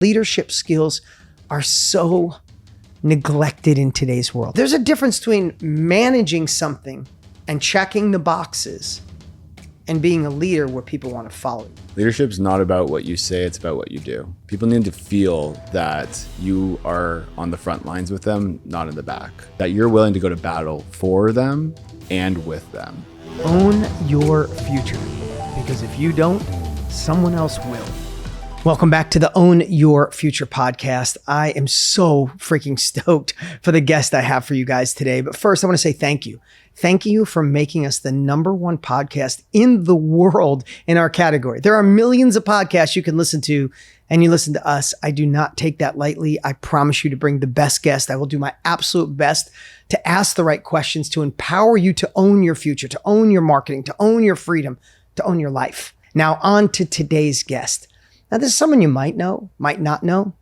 Leadership skills are so neglected in today's world. There's a difference between managing something and checking the boxes and being a leader where people want to follow you. Leadership's not about what you say, it's about what you do. People need to feel that you are on the front lines with them, not in the back. That you're willing to go to battle for them and with them. Own your future, because if you don't, someone else will. Welcome back to the Own Your Future podcast. I am so freaking stoked for the guest I have for you guys today. But first, I want to say thank you. Thank you for making us the #1 podcast in the world in our category. There are millions of podcasts you can listen to, and you listen to us. I do not take that lightly. I promise you to bring the best guest. I will do my absolute best to ask the right questions, to empower you to own your future, to own your marketing, to own your freedom, to own your life. Now, on to today's guest. Now, this is someone you might know, might not know.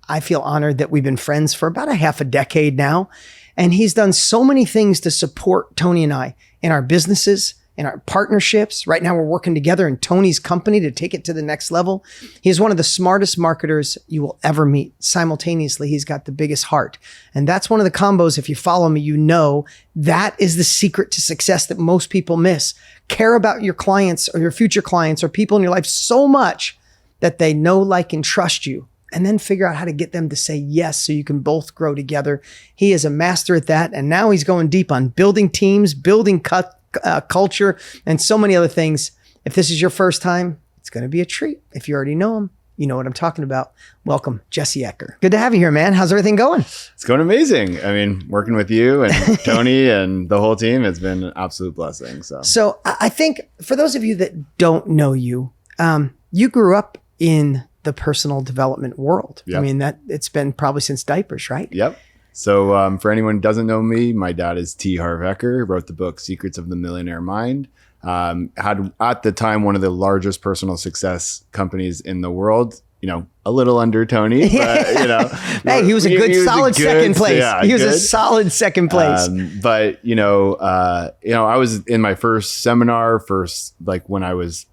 I feel honored that we've been friends for about a half a decade now. And he's done so many things to support Tony and I in our businesses, in our partnerships. Right now, we're working together in Tony's company to take it to the next level. He's one of the smartest marketers you will ever meet. Simultaneously, he's got the biggest heart. And that's one of the combos, if you follow me, you know that is the secret to success that most people miss. Care about your clients or your future clients or people in your life so much that they know, like, and trust you, and then figure out how to get them to say yes so you can both grow together. He is a master at that. And now he's going deep on building teams, building culture, and so many other things. If this is your first time, it's going to be a treat. If you already know him, you know what I'm talking about. Welcome, Jesse Eker. Good to have you here, man. How's everything going? It's going amazing. I mean, working with you and Tony and the whole team has been an absolute blessing. So I think for those of you that don't know you, you grew up in the personal development world. Yep. I mean, that it's been probably since diapers, right? Yep. So for anyone who doesn't know me, my dad is Harv Eker, wrote the book Secrets of the Millionaire Mind. Had at the time one of the largest personal success companies in the world. You know, a little under Tony, but you know, hey, he was a solid second place. Yeah, he was a solid second place. But I was in my first seminar, like when I was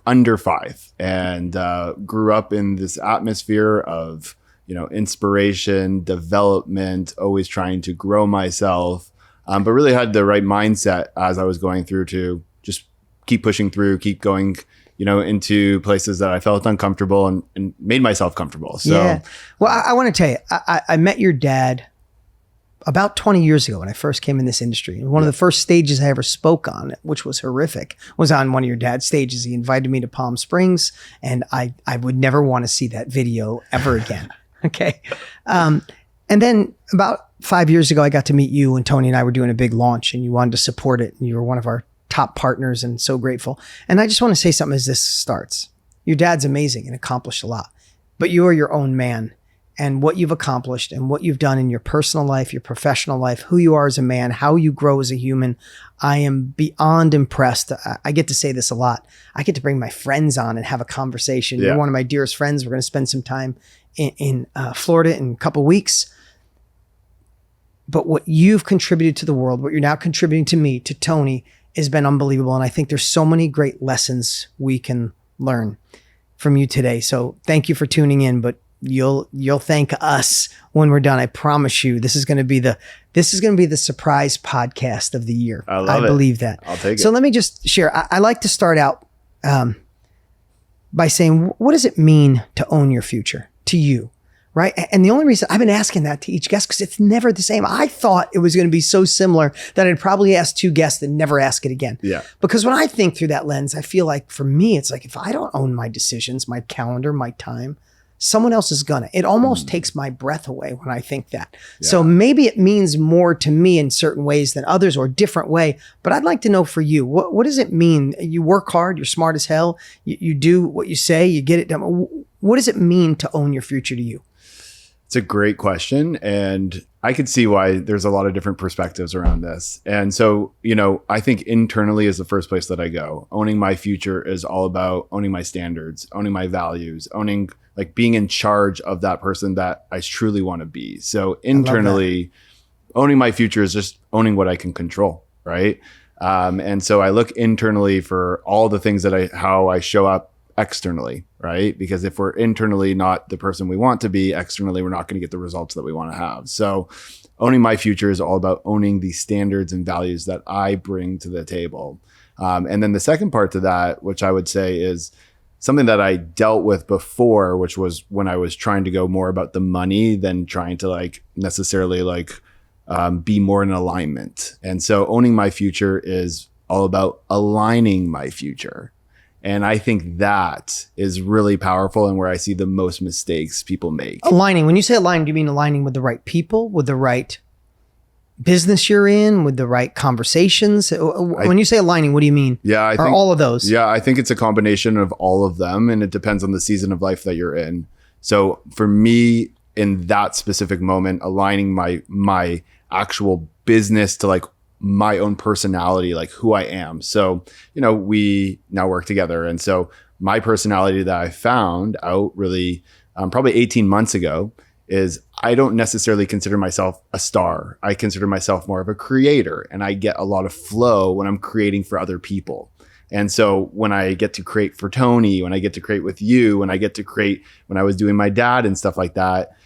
under 5, and grew up in this atmosphere of, inspiration, development, always trying to grow myself, but really had the right mindset as I was going through to just keep pushing through, keep going, into places that I felt uncomfortable and made myself comfortable. So, yeah. Well, I want to tell you, I met your dad about 20 years ago when I first came in this industry. And one of the first stages I ever spoke on, which was horrific, was on one of your dad's stages. He invited me to Palm Springs, and I would never want to see that video ever again. Okay. And then about 5 years ago, I got to meet you, and Tony and I were doing a big launch, and you wanted to support it. And you were one of our top partners, and so grateful. And I just want to say something as this starts. Your dad's amazing and accomplished a lot, but you are your own man. And what you've accomplished and what you've done in your personal life, your professional life, who you are as a man, how you grow as a human, I am beyond impressed. I get to say this a lot. I get to bring my friends on and have a conversation. Yeah. You're one of my dearest friends. We're going to spend some time in Florida in a couple of weeks. But what you've contributed to the world, what you're now contributing to me, to Tony, has been unbelievable. And I think there's so many great lessons we can learn from you today. So thank you for tuning in, but you'll thank us when we're done. I promise you, this is going to be the surprise podcast of the year. I believe that. I'll take it. So let me just share. I like to start out by saying, what does it mean to own your future to you? Right. And the only reason I've been asking that to each guest, because it's never the same. I thought it was going to be so similar that I'd probably ask 2 guests and never ask it again. Yeah. Because when I think through that lens, I feel like for me, it's like, if I don't own my decisions, my calendar, my time, someone else is gonna. It almost takes my breath away when I think that. Yeah. So maybe it means more to me in certain ways than others, or a different way. But I'd like to know for you, what does it mean? You work hard, you're smart as hell, you do what you say, you get it done. What does it mean to own your future to you? It's a great question. And I could see why there's a lot of different perspectives around this. And so, I think internally is the first place that I go. Owning my future is all about owning my standards, owning my values, being in charge of that person that I truly want to be. So internally, owning my future is just owning what I can control, right? And so I look internally for all the things how I show up externally, right? Because if we're internally not the person we want to be, externally, we're not going to get the results that we want to have. So owning my future is all about owning the standards and values that I bring to the table. And then the second part to that, which I would say is something that I dealt with before, which was when I was trying to go more about the money than trying to like necessarily like be more in alignment. And so owning my future is all about aligning my future. And I think that is really powerful and where I see the most mistakes people make. Aligning. When you say aligning, do you mean aligning with the right people, with the right business you're in, with the right conversations? When you say aligning, what do you mean? Yeah, I think all of those. Yeah, I think it's a combination of all of them, and it depends on the season of life that you're in. So for me, in that specific moment, aligning my actual business to like my own personality, like who I am. So, we now work together, and so my personality that I found out really probably 18 months ago is I don't necessarily consider myself a star. I consider myself more of a creator, and I get a lot of flow when I'm creating for other people. And so when I get to create for Tony, when I get to create with you, when I get to create, when I was doing my dad and stuff like that,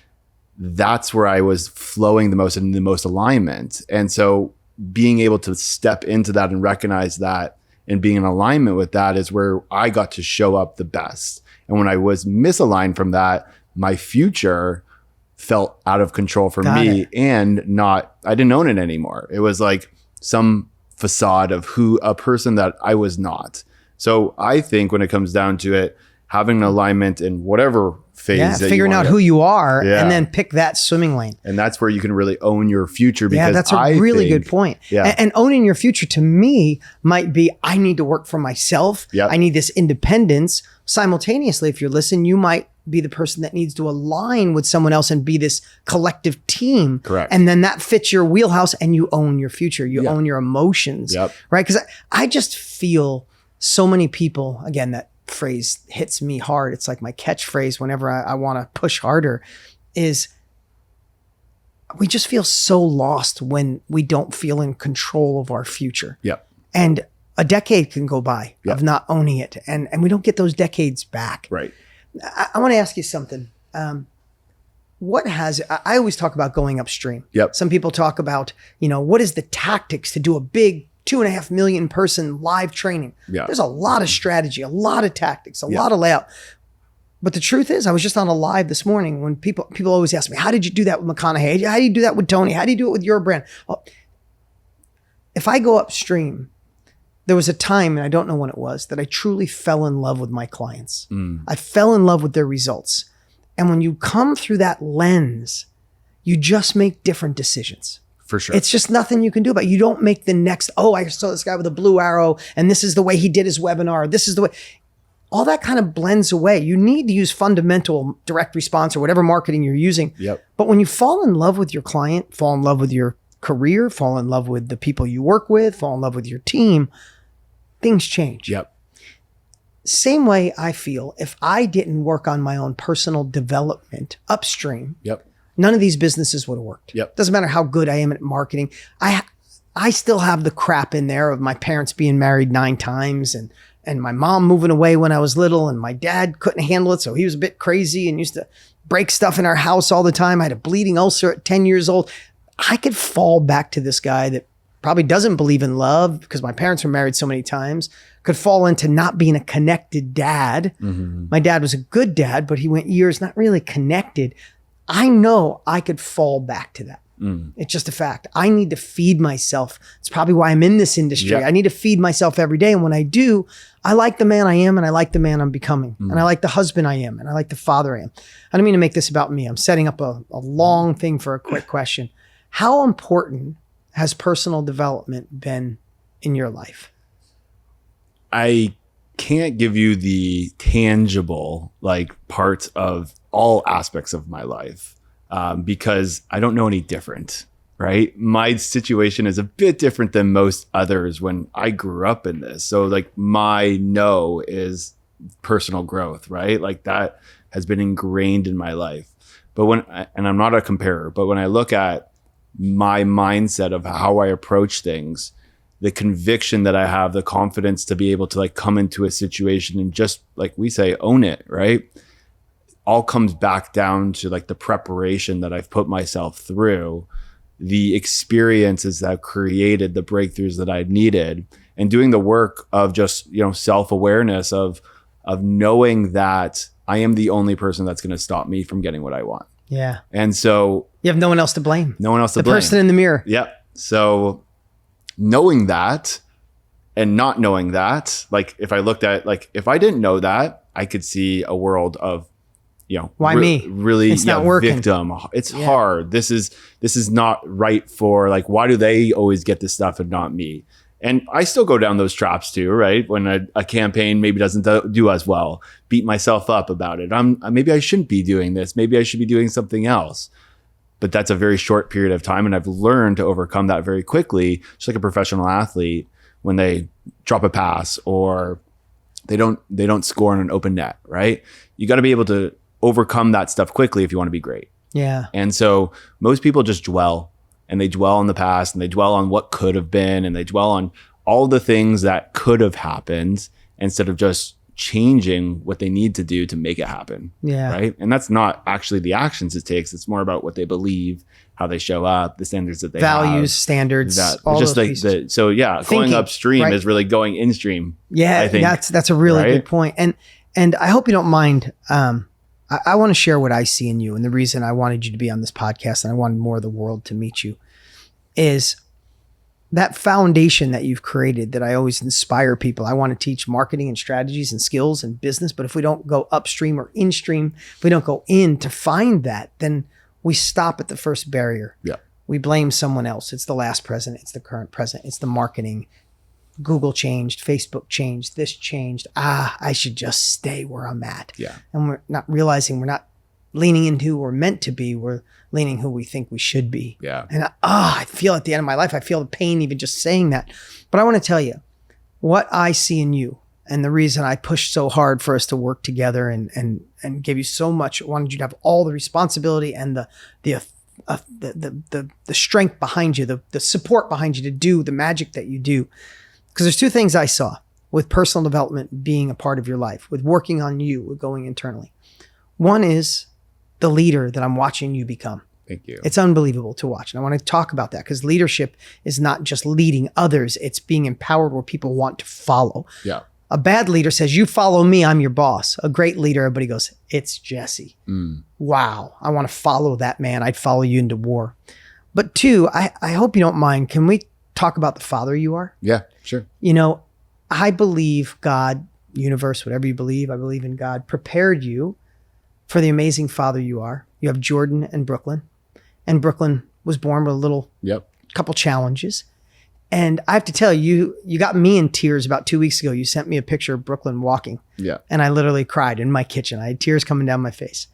that's where I was flowing the most and in the most alignment. And so being able to step into that and recognize that and being in alignment with that is where I got to show up the best. And when I was misaligned from that, my future felt out of control for me and I didn't own it anymore. It was like some facade of a person that I was not. So I think when it comes down to it, having an alignment in whatever phase, figuring out who you are and then pick that swimming lane. And that's where you can really own your future. Because that's a really good point. Yeah. And owning your future to me might be, I need to work for myself. Yep. I need this independence. Simultaneously, if you're listening, you might be the person that needs to align with someone else and be this collective team. Correct. And then that fits your wheelhouse and you own your future. You own your emotions. Yep. Right? Because I just feel so many people, again, that phrase hits me hard. It's like my catchphrase whenever I want to push harder, is we just feel so lost when we don't feel in control of our future. Yep. And a decade can go by of not owning it. And we don't get those decades back. Right. I want to ask you something. I always talk about going upstream. Yep. Some people talk about, what is the tactics to do a big 2.5 million person live training? Yeah. There's a lot of strategy, a lot of tactics, a lot of layout. But the truth is, I was just on a live this morning when people always ask me, how did you do that with McConaughey? How do you do that with Tony? How do you do it with your brand? Well, if I go upstream, there was a time, and I don't know when it was, that I truly fell in love with my clients. I fell in love with their results. And when you come through that lens, you just make different decisions. For sure. It's just nothing you can do about it. You don't make the next, I saw this guy with a blue arrow, and this is the way he did his webinar. This is the way. All that kind of blends away. You need to use fundamental direct response or whatever marketing you're using. Yep. But when you fall in love with your client, fall in love with your career, fall in love with the people you work with, fall in love with your team, things change. Yep. Same way I feel if I didn't work on my own personal development upstream, none of these businesses would have worked. Doesn't matter how good I am at marketing. I still have the crap in there of my parents being married 9 times and my mom moving away when I was little, and my dad couldn't handle it. So he was a bit crazy and used to break stuff in our house all the time. I had a bleeding ulcer at 10 years old. I could fall back to this guy that probably doesn't believe in love because my parents were married so many times, could fall into not being a connected dad. My dad was a good dad, but he went years not really connected. I know I could fall back to that. It's just a fact. I need to feed myself. It's probably why I'm in this industry. I need to feed myself every day. And when I do, I like the man I am, and I like the man I'm becoming. And I like the husband I am, and I like the father I am. I don't mean to make this about me. I'm setting up a long thing for a quick question. How important has personal development been in your life? I can't give you the tangible parts of all aspects of my life because I don't know any different, right? My situation is a bit different than most others when I grew up in this. So my no is personal growth, right? That has been ingrained in my life. But and I'm not a comparer, but when I look at my mindset of how I approach things, the conviction that I have, the confidence to be able to like come into a situation and just like we say, own it, right? All comes back down to like the preparation that I've put myself through, the experiences that created the breakthroughs that I needed, and doing the work of just, self-awareness of knowing that I am the only person that's going to stop me from getting what I want. Yeah. And so you have no one else to blame. No one else to blame. The person in the mirror. Yep. So knowing that and not knowing that, like if I looked at, like if I didn't know that, I could see a world of, why me? Really, it's not working. Victim. It's hard. This is not right for, like, why do they always get this stuff and not me? And I still go down those traps too, right? When a campaign maybe doesn't do as well, beat myself up about it. Maybe I shouldn't be doing this. Maybe I should be doing something else. But that's a very short period of time. And I've learned to overcome that very quickly. Just like a professional athlete, when they drop a pass or they don't score on an open net, right? You got to be able to overcome that stuff quickly if you want to be great. Yeah. And so most people just dwell, and they dwell on the past, and they dwell on what could have been, and they dwell on all the things that could have happened instead of just changing what they need to do to make it happen. Yeah. Right. And that's not actually the actions it takes. It's more about what they believe, how they show up, the standards that they values, have, standards, all just those like pieces. Thinking, going upstream right? Is really going instream. Yeah. I think, that's a really right? good point. And I hope you don't mind. I want to share what I see in you. And the reason I wanted you to be on this podcast and I wanted more of the world to meet you is that foundation that you've created that I always inspire people. I want to teach marketing and strategies and skills and business. But if we don't go upstream or instream, if we don't go in to find that, then we stop at the first barrier. Yeah. We blame someone else. It's the last president. It's the current president. It's the marketing. Google changed, Facebook changed, this changed. I should just stay where I'm at. Yeah. And we're not realizing we're not leaning into who we're meant to be. We're leaning who we think we should be. Yeah. And I feel at the end of my life, I feel the pain even just saying that. But I want to tell you what I see in you, and the reason I pushed so hard for us to work together and gave you so much, wanted you to have all the responsibility and the strength behind you, the support behind you to do the magic that you do. Because there's two things I saw with personal development being a part of your life, with working on you, with going internally. One is the leader that I'm watching you become. Thank you. It's unbelievable to watch. And I want to talk about that because leadership is not just leading others. It's being empowered where people want to follow. Yeah. A bad leader says, you follow me, I'm your boss. A great leader, everybody goes, it's Jesse. Wow. I want to follow that man. I'd follow you into war. But two, I hope you don't mind. Can we talk about the father you are? Yeah, sure. I believe God, universe, whatever you believe, I believe in God, prepared you for the amazing father you are. You have Jordan and Brooklyn. And Brooklyn was born with a little couple challenges. And I have to tell you, you got me in tears about 2 weeks ago. You sent me a picture of Brooklyn walking. Yeah. And I literally cried in my kitchen. I had tears coming down my face.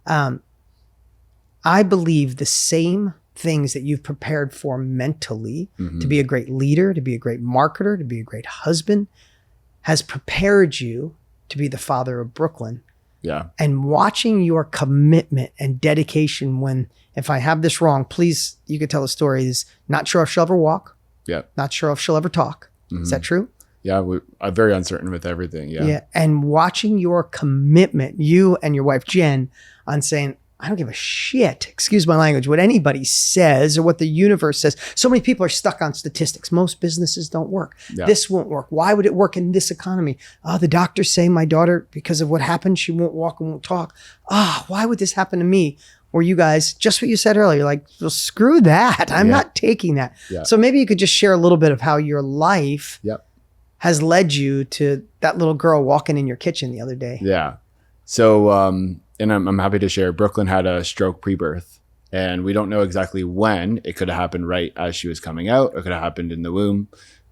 I believe the same things that you've prepared for mentally to be a great leader, to be a great marketer, to be a great husband, has prepared you to be the father of Brooklyn. Yeah. And watching your commitment and dedication when, if I have this wrong, please, you could tell the story, is not sure if she'll ever walk. Yeah. Not sure if she'll ever talk. Is that true? Yeah. I'm very uncertain with everything. Yeah. Yeah. And watching your commitment, you and your wife, Jen, on saying, I don't give a shit, excuse my language, what anybody says or what the universe says. So many people are stuck on statistics. Most businesses don't work. Yeah. This won't work. Why would it work in this economy? The doctors say my daughter, because of what happened, she won't walk and won't talk. Why would this happen to me? Or you guys, just what you said earlier, like, well, screw that. I'm not taking that. Yeah. So maybe you could just share a little bit of how your life has led you to that little girl walking in your kitchen the other day. Yeah. So, and I'm happy to share, Brooklyn had a stroke pre-birth, and we don't know exactly when. It could have happened right as she was coming out. It could have happened in the womb.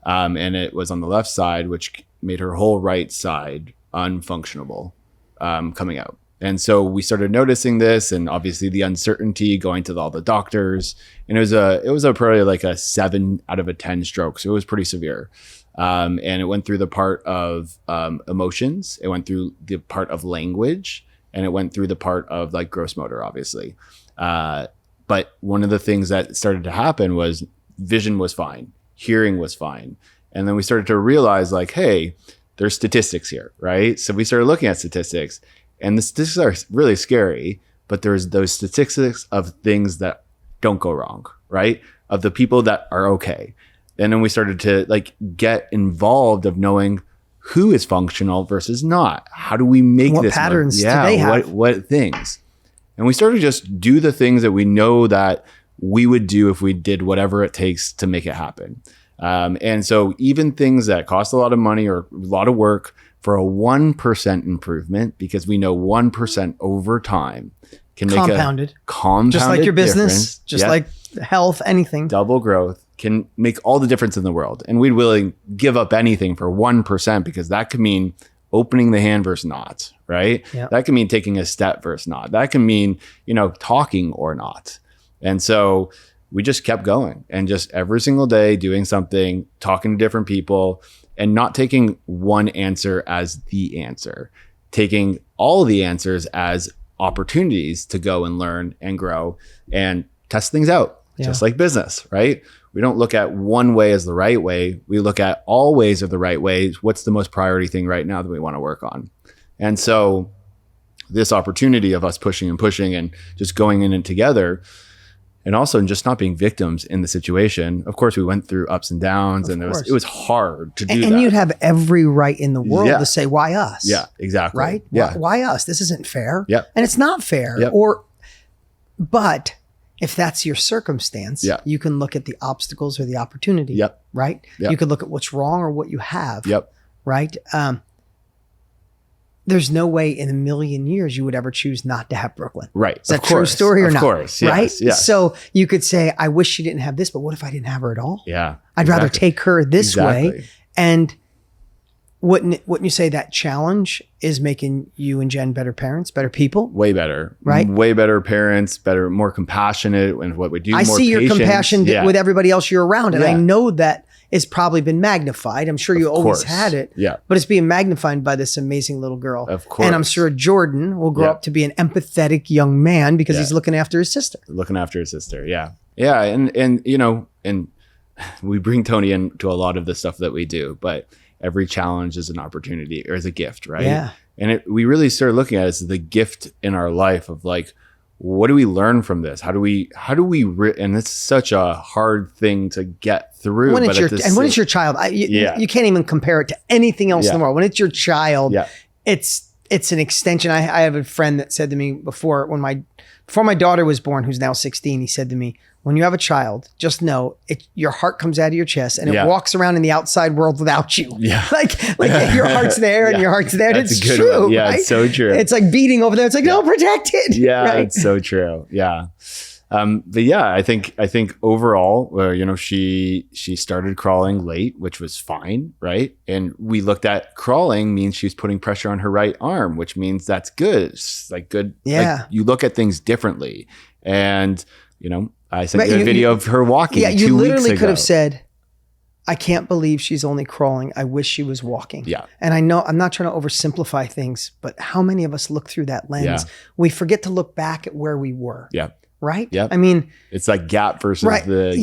And it was on the left side, which made her whole right side unfunctionable coming out. And so we started noticing this, and obviously the uncertainty, going to all the doctors. And it was probably like a 7 out of 10 stroke. So it was pretty severe. And it went through the part of emotions. It went through the part of language. And it went through the part of like gross motor, obviously. But one of the things that started to happen was vision was fine. hearing was fine. And then we started to realize like, hey, there's statistics here, right? So we started looking at statistics, and the statistics are really scary, but there's those statistics of things that don't go wrong, right? Of the people that are okay. And then we started to like get involved of knowing who is functional versus not. How do we make what this? What patterns do they have? What things? And we started to just do the things that we know that we would do if we did whatever it takes to make it happen. And so even things that cost a lot of money or a lot of work for a 1% improvement, because we know 1% over time can make compounded, just like your business, just like health, anything. Double growth can make all the difference in the world. And we'd willing give up anything for 1%, because that could mean opening the hand versus not, right? Yep. That can mean taking a step versus not. That can mean, talking or not. And so we just kept going, and just every single day doing something, talking to different people, and not taking one answer as the answer, taking all the answers as opportunities to go and learn and grow and test things out, just like business, right? We don't look at one way as the right way. We look at all ways of the right ways. What's the most priority thing right now that we want to work on? And so this opportunity of us pushing and just going in it together, and also just not being victims in the situation. Of course, we went through ups and downs, and it was hard to do that. And you'd have every right in the world to say, why us? Yeah, exactly. Right? Yeah. Why us? This isn't fair. Yeah. And it's not fair. Yep. But if that's your circumstance, you can look at the obstacles or the opportunity. Yep. Right? Yep. You could look at what's wrong or what you have. Yep. Right? There's no way in a million years you would ever choose not to have Brooklyn. Right. Is that a true story or not? Of course. Yes, right? Yes. So you could say, I wish she didn't have this, but what if I didn't have her at all? Yeah. I'd rather take her this way. And wouldn't you say that challenge is making you and Jen better parents, better people? Way better. Right? Way better parents, better, more compassionate in what we do. I more see your patient. compassion with everybody else you're around. And I know that it's probably been magnified. I'm sure you always had it. Yeah. But it's being magnified by this amazing little girl. Of course. And I'm sure Jordan will grow up to be an empathetic young man because he's looking after his sister. Yeah. Yeah. And we bring Tony into a lot of the stuff that we do, but every challenge is an opportunity or is a gift, right? Yeah. And we really started looking at it as the gift in our life of like, what do we learn from this? How do we, and it's such a hard thing to get through. When it's your child, you can't even compare it to anything else in the world. When it's your child, it's an extension. I have a friend that said to me before my daughter was born, who's now 16, he said to me, when you have a child, just know your heart comes out of your chest and it walks around in the outside world without you. Yeah. Like your heart's there and your heart's there. And it's true. One. Yeah, right? It's so true. It's like beating over there. It's like, no, protect it. Yeah, right? It's so true. Yeah. But yeah, I think overall, she started crawling late, which was fine, right? And we looked at crawling means she's putting pressure on her right arm, which means that's good. It's like good. Yeah. Like, you look at things differently, and I sent you a video of her walking. Yeah, you literally could have said, I can't believe she's only crawling. I wish she was walking. Yeah. And I know I'm not trying to oversimplify things, but how many of us look through that lens? Yeah. We forget to look back at where we were. Yeah. Right? Yep. I mean, it's like gap versus the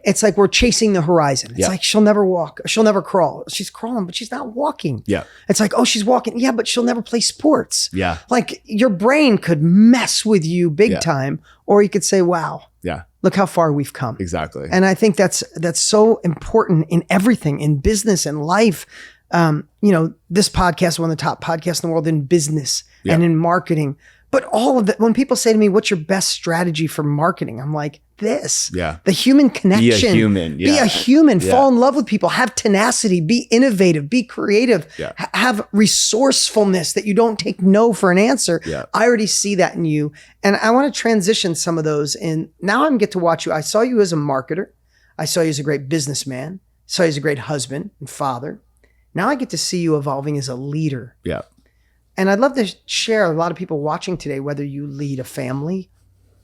It's like we're chasing the horizon. It's like she'll never walk, she'll never crawl. She's crawling, but she's not walking. Yeah. It's like, oh, she's walking. Yeah, but she'll never play sports. Yeah. Like your brain could mess with you big time, or you could say, wow. Yeah. Look how far we've come. Exactly. And I think that's so important in everything, in business and life. This podcast is one of the top podcasts in the world in business and in marketing. But all of that, when people say to me, what's your best strategy for marketing? I'm like, this. Yeah. The human connection. Be a human. Yeah. Be a human. Yeah. Fall in love with people. Have tenacity. Be innovative. Be creative. Yeah. Have resourcefulness that you don't take no for an answer. Yeah. I already see that in you. And I want to transition some of those. And now I get to watch you. I saw you as a marketer. I saw you as a great businessman. I saw you as a great husband and father. Now I get to see you evolving as a leader. Yeah. And I'd love to share a lot of people watching today, whether you lead a family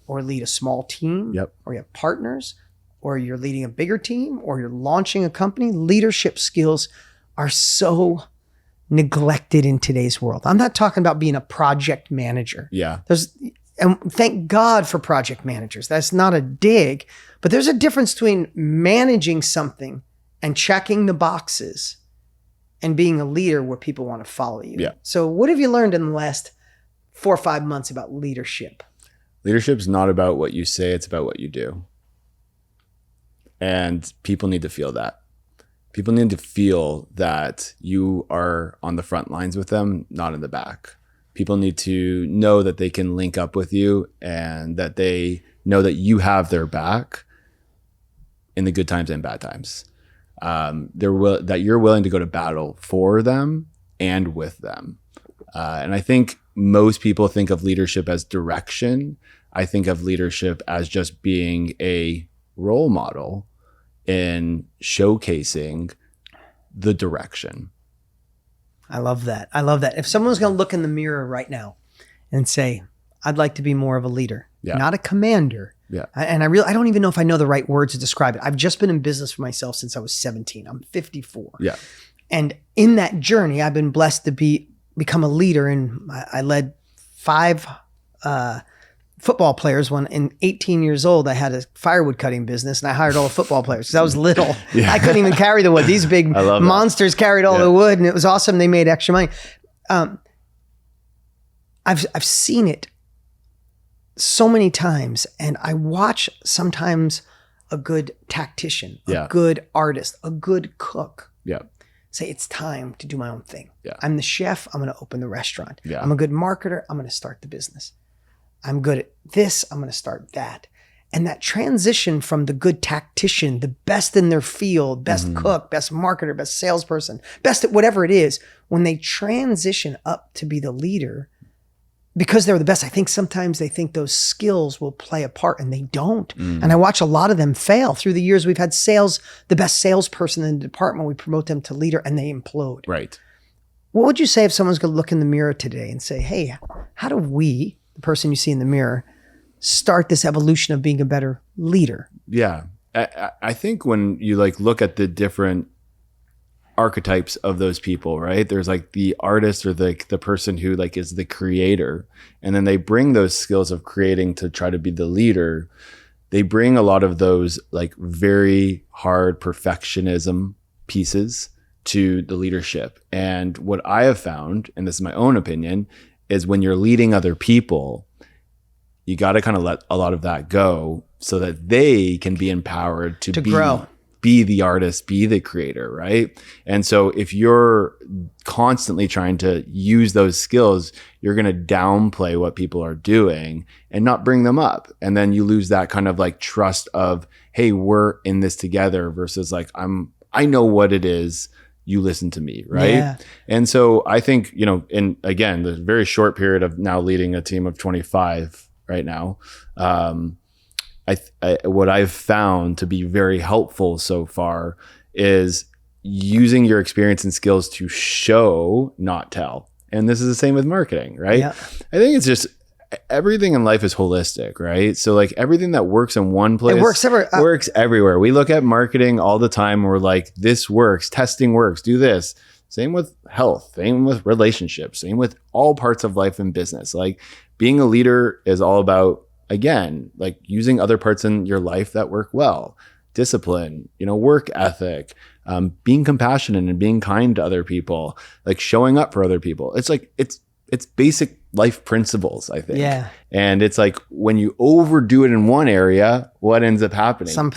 or lead a small team, or you have partners, or you're leading a bigger team, or you're launching a company. Leadership skills are so neglected in today's world. I'm not talking about being a project manager. Yeah. And thank God for project managers. That's not a dig, but there's a difference between managing something and checking the boxes and being a leader where people want to follow you. Yeah. So what have you learned in the last 4 or 5 months about leadership? Leadership's not about what you say, it's about what you do. And people need to feel that. People need to feel that you are on the front lines with them, not in the back. People need to know that they can link up with you and that they know that you have their back in the good times and bad times. That you're willing to go to battle for them and with them. And I think most people think of leadership as direction. I think of leadership as just being a role model in showcasing the direction. I love that. I love that. If someone's going to look in the mirror right now and say, I'd like to be more of a leader, not a commander. Yeah. And I don't even know if I know the right words to describe it. I've just been in business for myself since I was 17. I'm 54. Yeah. And in that journey, I've been blessed to become a leader. And I led 5 football players when in 18 years old, I had a firewood cutting business and I hired all the football players because I was little. Yeah. I couldn't even carry the wood. These big monsters carried all the wood and it was awesome. They made extra money. I've seen it so many times and I watch sometimes a good tactician, a good artist, a good cook say it's time to do my own thing. Yeah. I'm the chef. I'm going to open the restaurant. Yeah. I'm a good marketer. I'm going to start the business. I'm good at this. I'm going to start that. And that transition from the good tactician, the best in their field, best cook, best marketer, best salesperson, best at whatever it is, when they transition up to be the leader, because they're the best, I think sometimes they think those skills will play a part and they don't. And I watch a lot of them fail. Through the years, we've had the best salesperson in the department, we promote them to leader and they implode. Right. What would you say if someone's going to look in the mirror today and say, hey, how do we, the person you see in the mirror, start this evolution of being a better leader? Yeah. I think when you look at the different archetypes of those people, right? There's the artist or the person who is the creator. And then they bring those skills of creating to try to be the leader. They bring a lot of those very hard perfectionism pieces to the leadership. And what I have found, and this is my own opinion, is when you're leading other people, you got to kind of let a lot of that go so that they can be empowered to grow, be the artist, be the creator, right? And so if you're constantly trying to use those skills, you're going to downplay what people are doing and not bring them up. And then you lose that kind of trust of, hey, we're in this together versus I know what it is. You listen to me, right? Yeah. And so I think, in again, the very short period of now leading a team of 25 right now, what I've found to be very helpful so far is using your experience and skills to show, not tell. And this is the same with marketing, right? Yeah. I think it's just everything in life is holistic, right? So everything that works in one place works everywhere. We look at marketing all the time. And we're like, this works, testing works, do this. Same with health, same with relationships, same with all parts of life and business. Being a leader is all about, again, using other parts in your life that work well. Discipline, work ethic, being compassionate and being kind to other people, showing up for other people. It's basic life principles, I think. Yeah. And it's when you overdo it in one area, what ends up happening? Some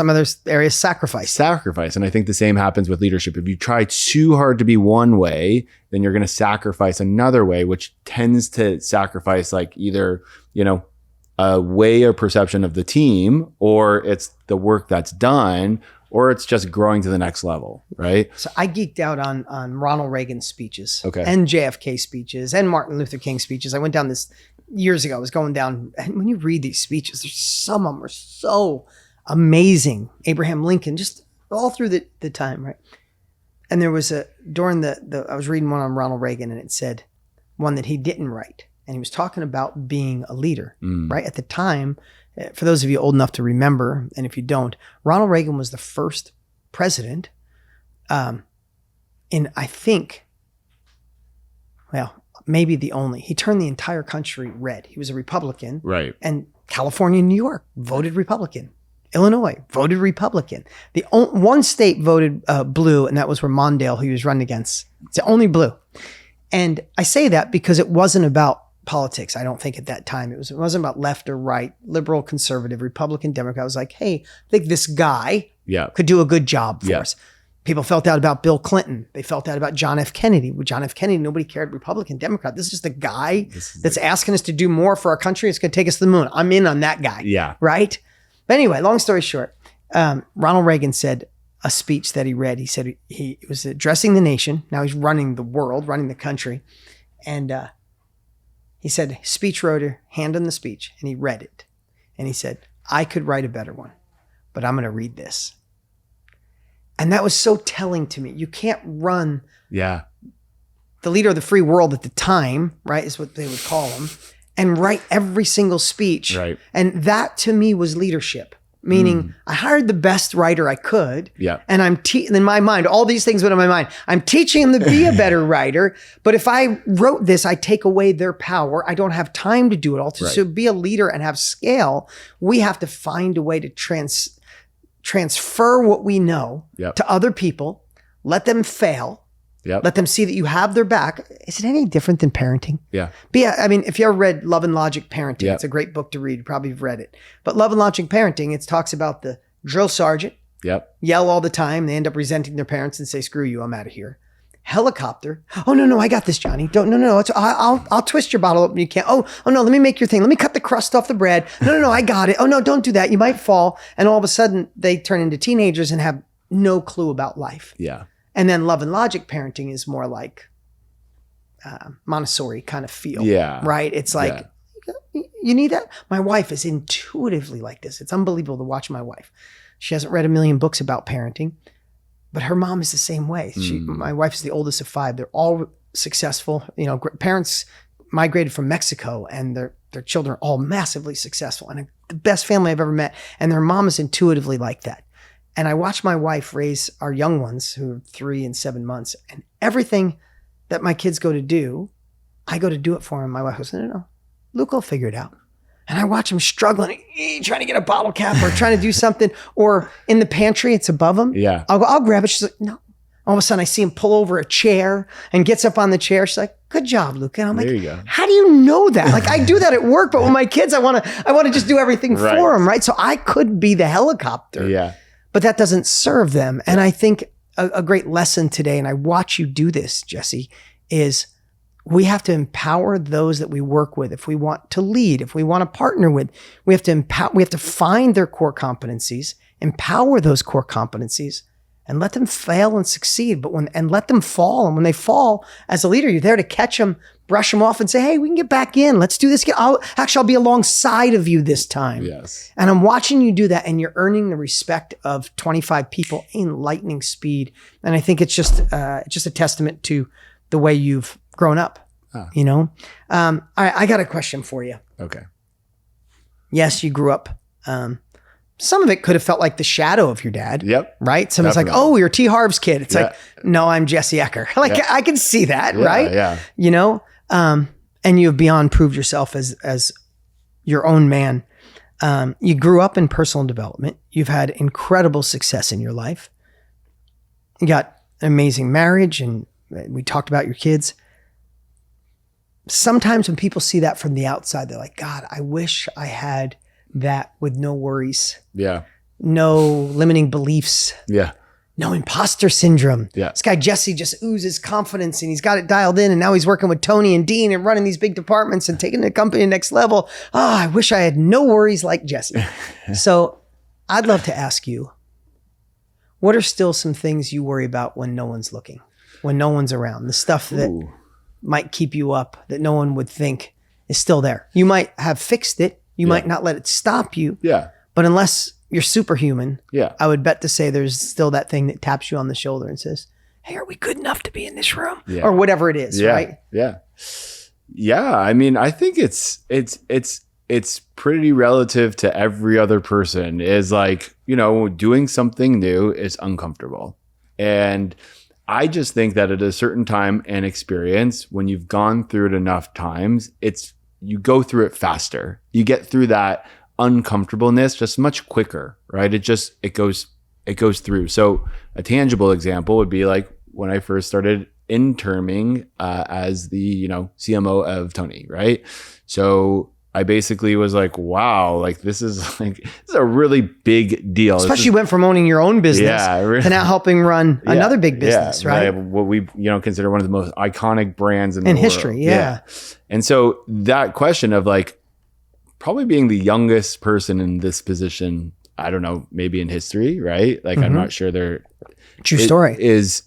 other areas sacrifice. And I think the same happens with leadership. If you try too hard to be one way, then you're going to sacrifice another way, which tends to sacrifice either, a way or perception of the team, or it's the work that's done, or it's just growing to the next level, right? So I geeked out on Ronald Reagan's speeches, okay, and JFK speeches, and Martin Luther King speeches. I went down this years ago. I was going down, and when you read these speeches, some of them are so amazing. Abraham Lincoln, just all through the time, right? And there was during I was reading one on Ronald Reagan, and it said one that he didn't write. And he was talking about being a leader, right? At the time, for those of you old enough to remember, and if you don't, Ronald Reagan was the first president in, I think, maybe the only. He turned the entire country red. He was a Republican. Right. And California and New York voted Republican. Illinois voted Republican. The one state voted blue, and that was where Mondale, who he was running against. It's the only blue. And I say that because it wasn't about politics. I don't think at that time. It wasn't about left or right, liberal, conservative, Republican, Democrat. I was like, hey, I think this guy could do a good job for us. People felt that about Bill Clinton. They felt that about John F. Kennedy. With John F. Kennedy, nobody cared Republican, Democrat. This is just a guy that's asking us to do more for our country. It's going to take us to the moon. I'm in on that guy. Yeah. Right? But anyway, long story short, Ronald Reagan said a speech that he read. He said he was addressing the nation. Now he's running the world, running the country. And he said, speech writer, hand him the speech. And he read it. And he said, I could write a better one, but I'm going to read this. And that was so telling to me. You can't run the leader of the free world at the time, right, is what they would call him, and write every single speech. Right. And that to me was leadership, meaning I hired the best writer I could. Yeah. And in my mind, all these things went in my mind. I'm teaching him to be a better writer. But if I wrote this, I take away their power. I don't have time to do it all. To be a leader and have scale, we have to find a way to transfer what we know to other people, let them fail, let them see that you have their back. Is it any different than parenting? Yeah. But yeah, I mean, if you ever read Love and Logic Parenting, it's a great book to read. You probably have read it. But Love and Logic Parenting, it talks about the drill sergeant, yell all the time. They end up resenting their parents and say, screw you, I'm out of here. Helicopter. Oh, no, I got this, Johnny. No. I'll twist your bottle up. You can't. Oh, no, let me make your thing. Let me cut the crust off the bread. No, I got it. Oh, no, don't do that. You might fall. And all of a sudden they turn into teenagers and have no clue about life. Yeah. And then Love and Logic Parenting is more like Montessori kind of feel. Yeah. Right? It's like, you need that? My wife is intuitively like this. It's unbelievable to watch my wife. She hasn't read a million books about parenting. But her mom is the same way. My wife is the oldest of 5. They're all successful. You know, parents migrated from Mexico, and their children are all massively successful, and the best family I've ever met. And their mom is intuitively like that. And I watch my wife raise our young ones, who are 3 and 7 months, and everything that my kids go to do, I go to do it for them. My wife goes, no, Luke will figure it out. And I watch him struggling, trying to get a bottle cap or trying to do something, or in the pantry, it's above him. Yeah. I'll grab it. She's like, no. All of a sudden I see him pull over a chair and gets up on the chair. She's like, good job, Luke. And I'm there like, you go. how do you know that? Like, I do that at work, but with my kids, I want to just do everything for them. Right. So I could be the helicopter, but that doesn't serve them. And I think a great lesson today, and I watch you do this, Jesse, is we have to empower those that we work with. If we want to lead, if we want to partner with, we have to find their core competencies, empower those core competencies, and let them fail and succeed. And let them fall. And when they fall, as a leader, you're there to catch them, brush them off, and say, hey, we can get back in. Let's do this. I'll be alongside of you this time. Yes. And I'm watching you do that, and you're earning the respect of 25 people in lightning speed. And I think it's just a testament to the way you've grown up. You know? I got a question for you. Okay. Yes, you grew up. Some of it could have felt like the shadow of your dad. Yep. Right? Someone's like, oh, you're T. Harv's kid. It's like, no, I'm Jesse Eker. Like, I can see that, right? Yeah. You know? And you have beyond proved yourself as your own man. You grew up in personal development. You've had incredible success in your life. You got an amazing marriage, and we talked about your kids. Sometimes when people see that from the outside, they're like, God, I wish I had that with no worries. Yeah. No limiting beliefs. Yeah. No imposter syndrome. Yeah. This guy, Jesse, just oozes confidence, and he's got it dialed in, and now he's working with Tony and Dean and running these big departments and taking the company to the next level. Oh, I wish I had no worries like Jesse. So I'd love to ask you, what are still some things you worry about when no one's looking, when no one's around? The stuff that might keep you up, that no one would think is still there. You might have fixed it. You might not let it stop you. Yeah. But unless you're superhuman, yeah, I would bet to say there's still that thing that taps you on the shoulder and says, hey, are we good enough to be in this room? Yeah. Or whatever it is, right? Yeah. Yeah. I mean, I think it's pretty relative to every other person. Is like, you know, doing something new is uncomfortable. And I just think that at a certain time and experience, when you've gone through it enough times, you go through it faster. You get through that uncomfortableness just much quicker, right? It goes through. So a tangible example would be like when I first started interning as the CMO of Tony, right? So I basically was like, wow, like this is a really big deal. Especially went from owning your own business to now helping run another big business, right? What we consider one of the most iconic brands in history. Yeah. And so that question of like probably being the youngest person in this position, I don't know, maybe in history, right? Like I'm not sure true story is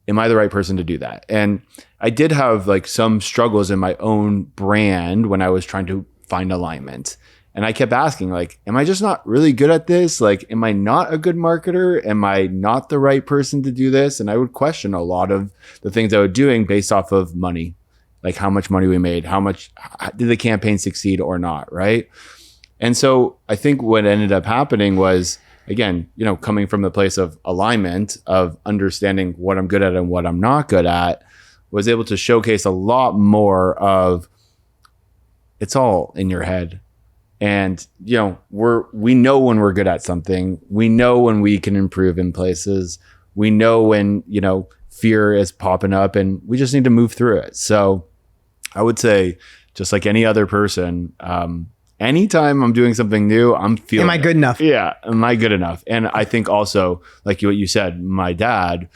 am I the right person to do that? And I did have like some struggles in my own brand when I was trying to find alignment. And I kept asking like, am I just not really good at this? Like, am I not a good marketer? Am I not the right person to do this? And I would question a lot of the things I was doing based off of money, like how much money we made, how did the campaign succeed or not, right? And so I think what ended up happening was, again, coming from the place of alignment, of understanding what I'm good at and what I'm not good at, was able to showcase a lot more of it's all in your head. And, we know when we're good at something. We know when we can improve in places. We know when, fear is popping up and we just need to move through it. So I would say, just like any other person, anytime I'm doing something new, I'm feeling. Am I good enough? Yeah. Am I good enough? And I think also, like what you said, my dad,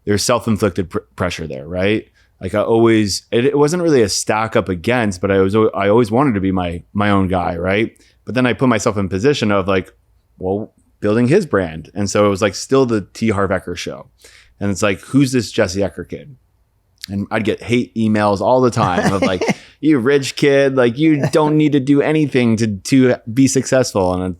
there's self-inflicted pressure there, right? Like it wasn't really a stack up against, but I always wanted to be my own guy, right? But then I put myself in position of like, well, building his brand. And so it was like still the Harv Eker show. And it's like, who's this Jesse Eker kid? And I'd get hate emails all the time of like, you rich kid, like you don't need to do anything to be successful. And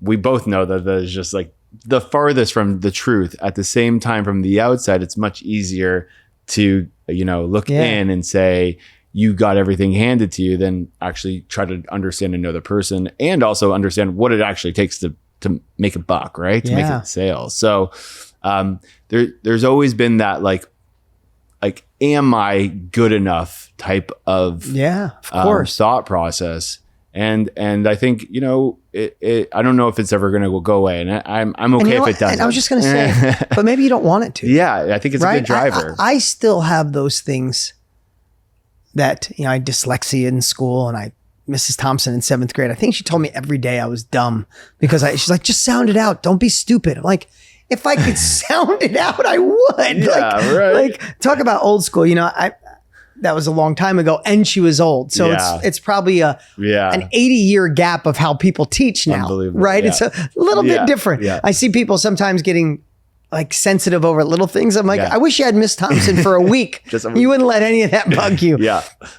we both know that is just like the farthest from the truth. At the same time, from the outside, it's much easier to, look in and say, you got everything handed to you, than actually try to understand and know the person and also understand what it actually takes to make a buck, right? To make it sales. So there's always been that like, am I good enough type of thought process. And I think, I don't know if it's ever going to go away, and I'm okay if it doesn't. And I was just going to say, but maybe you don't want it to. Yeah, I think it's a good driver. I still have those things that, I had dyslexia in school, and Mrs. Thompson in 7th grade, I think she told me every day I was dumb because she's like, just sound it out. Don't be stupid. I'm like, if I could sound it out, I would. Yeah, right. Like, talk about old school. That was a long time ago, and she was old. So it's probably an 80-year gap of how people teach now, right? Yeah. It's a little bit different. Yeah. I see people sometimes getting like sensitive over little things. I'm like, I wish you had Miss Thompson for a week. You wouldn't let any of that bug you.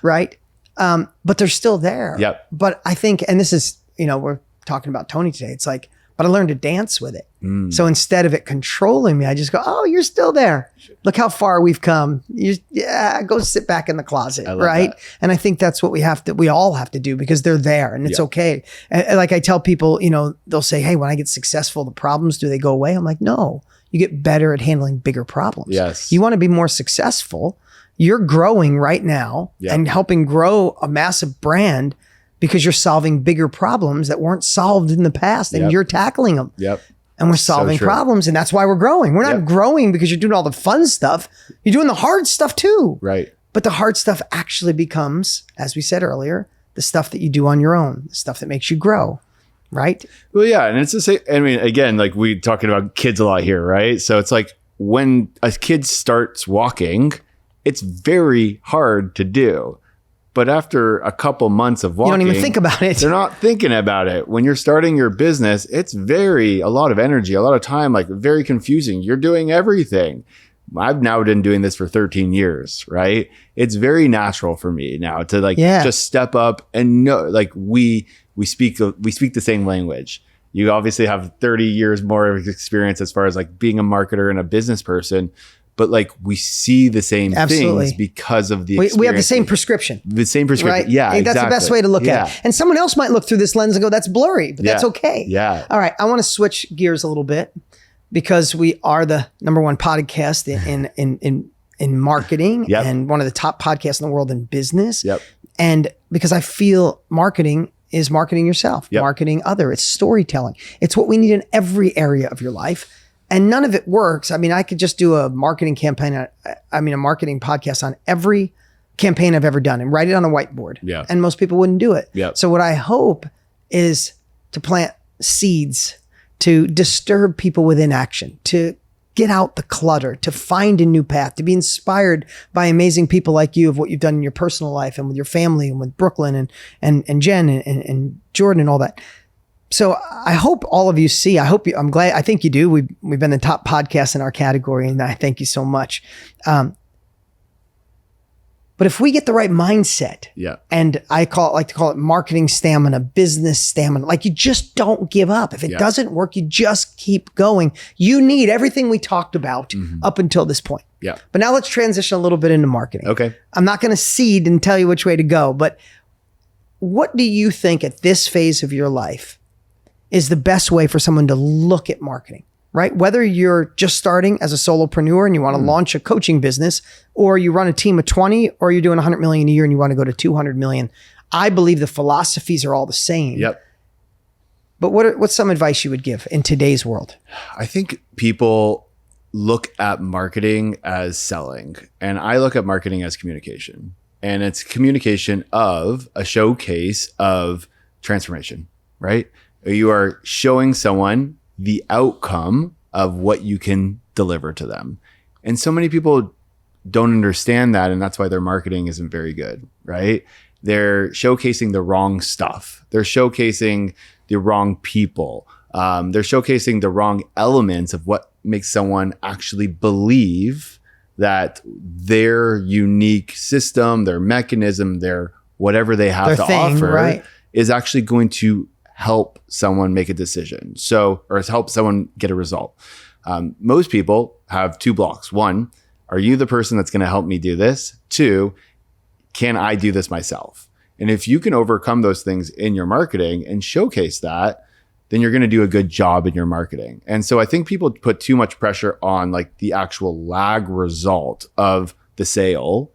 Right? But they're still there. Yep. But I think, and this is, we're talking about Tony today. It's like, but I learned to dance with it. So instead of it controlling me, I just go, oh, you're still there. Look how far we've come. Go sit back in the closet, right? That. And I think that's what we all have to do, because they're there and it's okay. And like I tell people, they'll say, hey, when I get successful, the problems, do they go away? I'm like, no, you get better at handling bigger problems. Yes. You want to be more successful. You're growing right now and helping grow a massive brand because you're solving bigger problems that weren't solved in the past, and you're tackling them. Yep. And we're solving problems, and that's why we're growing. We're not growing because you're doing all the fun stuff. You're doing the hard stuff too. Right. But the hard stuff actually becomes, as we said earlier, the stuff that you do on your own, the stuff that makes you grow. Right. Well, yeah. And it's the same. I mean, again, like we talking about kids a lot here, right? So it's like when a kid starts walking, it's very hard to do. But after a couple months of walking, you don't even think about it. They're not thinking about it. When you're starting your business, it's a lot of energy, a lot of time, like very confusing. You're doing everything. I've now been doing this for 13 years, right? It's very natural for me now to just step up and know, like we speak the same language. You obviously have 30 years more of experience as far as like being a marketer and a business person. But like we see the same things because of the experience. We have the same prescription. The same prescription. Right? Yeah, exactly. That's the best way to look at it. And someone else might look through this lens and go, that's blurry, but that's okay. Yeah. All right. I want to switch gears a little bit. because we are the number one podcast in marketing Yep. and one of the top podcasts in the world in business. Yep. And because I feel marketing is marketing yourself, Yep. marketing other. It's storytelling. It's what we need in every area of your life. And none of it works. I mean, I could just do a marketing campaign. A marketing podcast on every campaign I've ever done and write it on a whiteboard. Yeah. And most people wouldn't do it. Yep. So what I hope is to plant seeds, to disturb people with inaction, to get out the clutter, to find a new path, to be inspired by amazing people like you of what you've done in your personal life and with your family and with Brooklyn and Jen and Jordan and all that. So I hope all of you see, I'm glad, I think you do. We've been the top podcast in our category, and I thank you so much. But if we get the right mindset, and like to call it marketing stamina, business stamina, like you just don't give up. If it doesn't work, you just keep going. You need everything we talked about up until this point. Yeah. But now let's transition a little bit into marketing. Okay. I'm not going to seed and tell you which way to go, but what do you think at this phase of your life is the best way for someone to look at marketing? Right? Whether you're just starting as a solopreneur and you want to launch a coaching business, or you run a team of 20, or you're doing 100 million a year and you want to go to 200 million. I believe the philosophies are all the same. Yep. But what's some advice you would give in today's world? I think people look at marketing as selling, and I look at marketing as communication. And it's communication of a showcase of transformation, right? You are showing someone the outcome of what you can deliver to them. And so many people don't understand that, and that's why their marketing isn't very good, right? They're showcasing the wrong stuff. They're showcasing the wrong people. They're showcasing the wrong elements of what makes someone actually believe that their unique system, their mechanism, their whatever they have to offer is actually going to help someone make a decision. Or help someone get a result. Most people have two blocks. One, are you the person that's going to help me do this? Two, can I do this myself? And if you can overcome those things in your marketing and showcase that, then you're going to do a good job in your marketing. And so I think people put too much pressure on like the actual lag result of the sale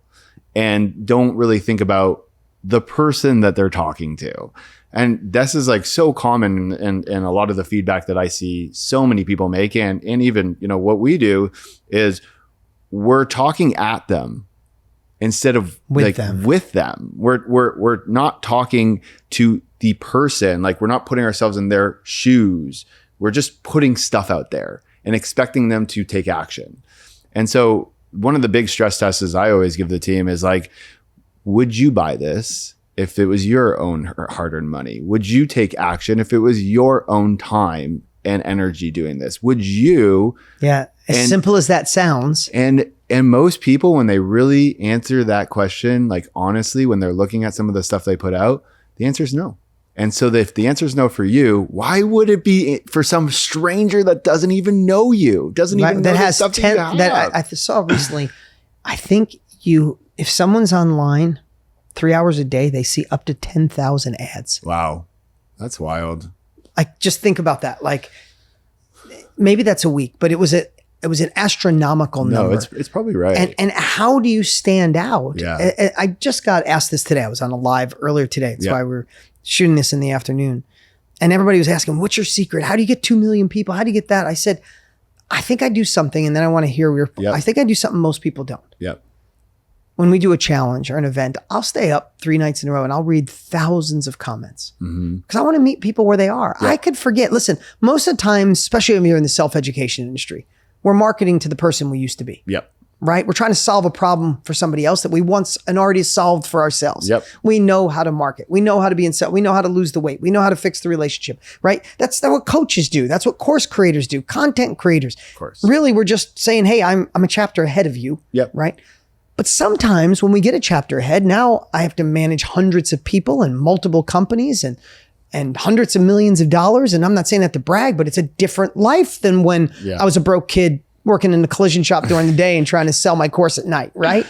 and don't really think about the person that they're talking to. And this is like so common in a lot of the feedback that I see so many people make. And even, what we do is we're talking at them instead of with them. We're not talking to the person. Like we're not putting ourselves in their shoes. We're just putting stuff out there and expecting them to take action. And so one of the big stress tests I always give the team is like, would you buy this if it was your own hard-earned money? Would you take action if it was your own time and energy doing this? Would you? Yeah, simple as that sounds. And most people, when they really answer that question, like honestly, when they're looking at some of the stuff they put out, the answer is no. And so if the answer is no for you, why would it be for some stranger that doesn't even know you, doesn't even know that has stuff that you have? That I saw recently. I think if someone's online 3 hours a day, they see up to 10,000 ads. Wow. That's wild. Like, just think about that. Like, maybe that's a week, but it was an astronomical number. No, it's probably right. And how do you stand out? Yeah. I just got asked this today. I was on a live earlier today. That's why we're shooting this in the afternoon. And everybody was asking, what's your secret? How do you get 2 million people? How do you get that? I said, I think I do something, and then I want to hear your, I think I do something most people don't. Yep. When we do a challenge or an event, I'll stay up 3 nights in a row and I'll read thousands of comments because I want to meet people where they are. Yep. I could forget. Listen, most of the time, especially when you're in the self-education industry, we're marketing to the person we used to be. Yep. Right? We're trying to solve a problem for somebody else that we once and already solved for ourselves. Yep. We know how to market. We know how to be in sales. We know how to lose the weight. We know how to fix the relationship, right? That's what coaches do. That's what course creators do, content creators. Of course. Really, we're just saying, hey, I'm a chapter ahead of you. Yep. Right? But sometimes when we get a chapter ahead, now I have to manage hundreds of people and multiple companies and hundreds of millions of dollars. And I'm not saying that to brag, but it's a different life than when I was a broke kid working in the collision shop during the day and trying to sell my course at night, right?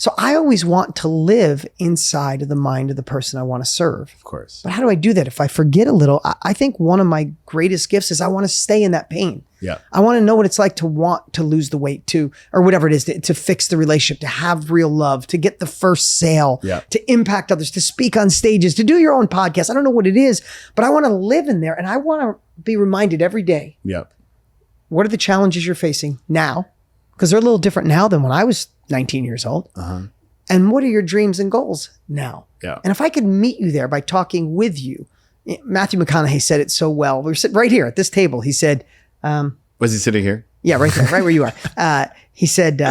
So I always want to live inside of the mind of the person I want to serve. Of course. But how do I do that? If I forget a little, I think one of my greatest gifts is I want to stay in that pain. Yeah. I want to know what it's like to want to lose the weight to, or whatever it is, to fix the relationship, to have real love, to get the first sale, to impact others, to speak on stages, to do your own podcast. I don't know what it is, but I want to live in there, and I want to be reminded every day. Yeah. What are the challenges you're facing now? Because they're a little different now than when I was 19 years old. And what are your dreams and goals now? Yeah. And if I could meet you there by talking with you, Matthew McConaughey said it so well. We were sitting right here at this table. He said, was he sitting here? Yeah, right there, right where you are. He said,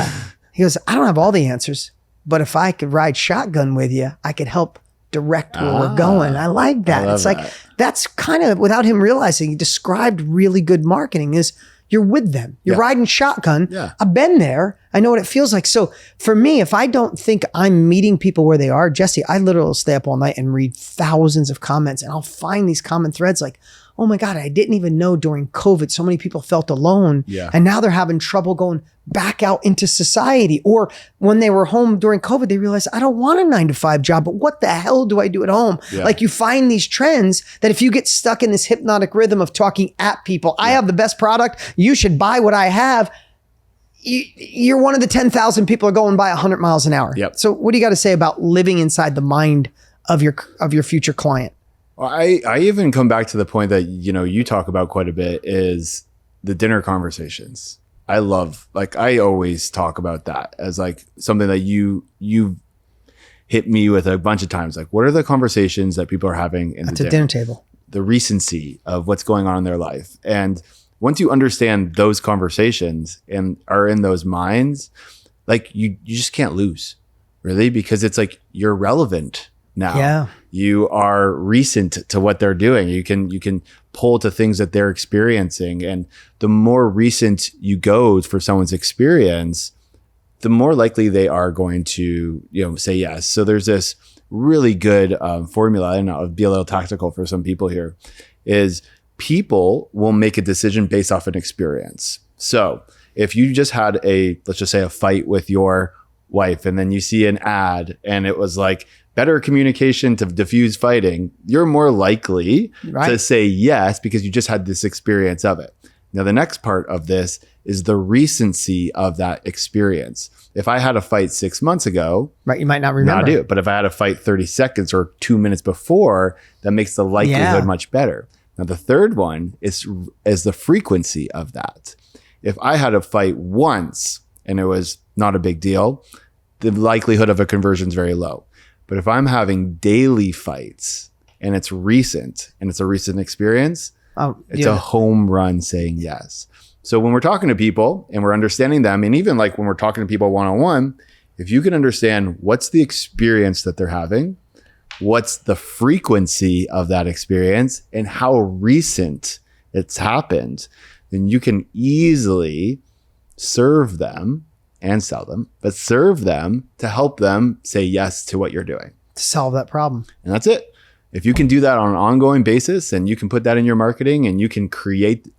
he goes, I don't have all the answers, but if I could ride shotgun with you, I could help direct where we're going. I like that. It's like, that's kind of, without him realizing, he described really good marketing is you're with them. You're riding shotgun. Yeah. I've been there. I know what it feels like. So for me, if I don't think I'm meeting people where they are, Jesse, I literally will stay up all night and read thousands of comments, and I'll find these common threads like, oh my God, I didn't even know during COVID, so many people felt alone. Yeah. And now they're having trouble going back out into society. Or when they were home during COVID, they realized, I don't want a 9-to-5 job, but what the hell do I do at home? Yeah. Like, you find these trends that if you get stuck in this hypnotic rhythm of talking at people, I have the best product, you should buy what I have. You're one of the 10,000 people are going by 100 miles an hour. Yep. So what do you got to say about living inside the mind of your future client? Well, I even come back to the point that, you talk about quite a bit is the dinner conversations. I love, I always talk about that as something that you hit me with a bunch of times. Like, what are the conversations that people are having at the dinner table? The recency of what's going on in their life. And once you understand those conversations and are in those minds, you just can't lose, really, because it's you're relevant now. Yeah. You are recent to what they're doing. You can pull to things that they're experiencing. And the more recent you go for someone's experience, the more likely they are going to, say yes. So there's this really good formula, and I'll be a little tactical for some people here, is people will make a decision based off an experience. So if you just had let's just say a fight with your wife, and then you see an ad and it was better communication to diffuse fighting, you're more likely to say yes because you just had this experience of it. Now, the next part of this is the recency of that experience. If I had a fight 6 months ago, you might not remember. I do. But if I had a fight 30 seconds or 2 minutes before, that makes the likelihood much better. Now, the third one is the frequency of that. If I had a fight once and it was not a big deal, the likelihood of a conversion is very low. But if I'm having daily fights and it's recent and it's a recent experience, it's a home run saying yes. So when we're talking to people and we're understanding them, and even when we're talking to people one-on-one, if you can understand what's the experience that they're having, what's the frequency of that experience, and how recent it's happened, then you can easily serve them and sell them, but serve them to help them say yes to what you're doing. To solve that problem. And that's it. If you can do that on an ongoing basis and you can put that in your marketing and you can